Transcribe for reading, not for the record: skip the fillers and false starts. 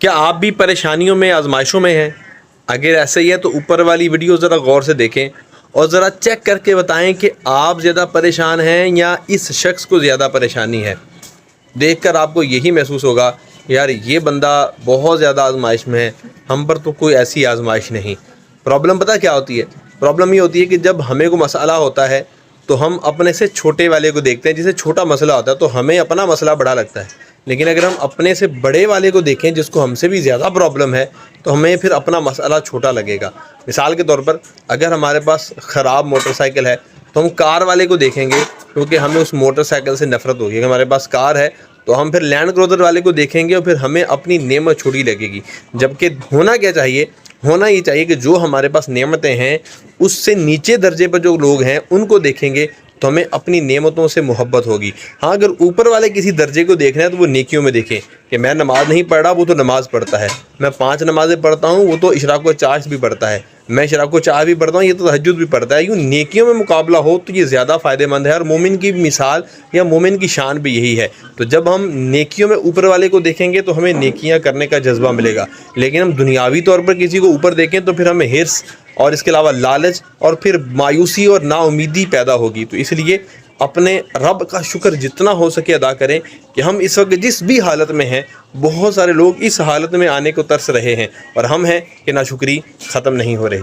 کیا آپ بھی پریشانیوں میں آزمائشوں میں ہیں؟ اگر ایسا ہی ہے تو اوپر والی ویڈیو ذرا غور سے دیکھیں اور ذرا چیک کر کے بتائیں کہ آپ زیادہ پریشان ہیں یا اس شخص کو زیادہ پریشانی ہے۔ دیکھ کر آپ کو یہی محسوس ہوگا یار یہ بندہ بہت زیادہ آزمائش میں ہے، ہم پر تو کوئی ایسی آزمائش نہیں۔ پرابلم پتہ کیا ہوتی ہے؟ پرابلم یہ ہوتی ہے کہ جب ہمیں کوئی مسئلہ ہوتا ہے تو ہم اپنے سے چھوٹے والے کو دیکھتے ہیں، جسے چھوٹا مسئلہ ہوتا ہے تو ہمیں اپنا مسئلہ بڑا لگتا ہے، لیکن اگر ہم اپنے سے بڑے والے کو دیکھیں جس کو ہم سے بھی زیادہ پرابلم ہے تو ہمیں پھر اپنا مسئلہ چھوٹا لگے گا۔ مثال کے طور پر اگر ہمارے پاس خراب موٹر سائیکل ہے تو ہم کار والے کو دیکھیں گے کیونکہ ہمیں اس موٹر سائیکل سے نفرت ہوگی۔ اگر ہمارے پاس کار ہے تو ہم پھر لینڈ کروزر والے کو دیکھیں گے اور پھر ہمیں اپنی نعمت چھوٹی لگے گی۔ جبکہ ہونا کیا چاہیے؟ ہونا یہ چاہیے کہ جو ہمارے پاس نعمتیں ہیں اس سے نیچے درجے پر جو لوگ ہیں ان کو دیکھیں گے تو ہمیں اپنی نعمتوں سے محبت ہوگی۔ ہاں اگر اوپر والے کسی درجے کو دیکھنا ہے تو وہ نیکیوں میں دیکھیں کہ میں نماز نہیں پڑھ رہا، وہ تو نماز پڑھتا ہے، میں 5 نمازیں پڑھتا ہوں، وہ تو اشراق و چاشت بھی پڑھتا ہے، میں اشراق و چاشت بھی پڑھتا ہوں، یہ تو تہجد بھی پڑھتا ہے۔ یوں نیکیوں میں مقابلہ ہو تو یہ زیادہ فائدہ مند ہے، اور مومن کی مثال یا مومن کی شان بھی یہی ہے۔ تو جب ہم نیکیوں میں اوپر والے کو دیکھیں گے تو ہمیں نیکیاں کرنے کا جذبہ ملے گا، لیکن ہم دنیاوی طور پر کسی کو اوپر دیکھیں تو پھر ہمیں حرص اور اس کے علاوہ لالچ اور پھر مایوسی اور نا امیدی پیدا ہوگی۔ تو اس لیے اپنے رب کا شکر جتنا ہو سکے ادا کریں کہ ہم اس وقت جس بھی حالت میں ہیں، بہت سارے لوگ اس حالت میں آنے کو ترس رہے ہیں اور ہم ہیں کہ ناشکری ختم نہیں ہو رہی۔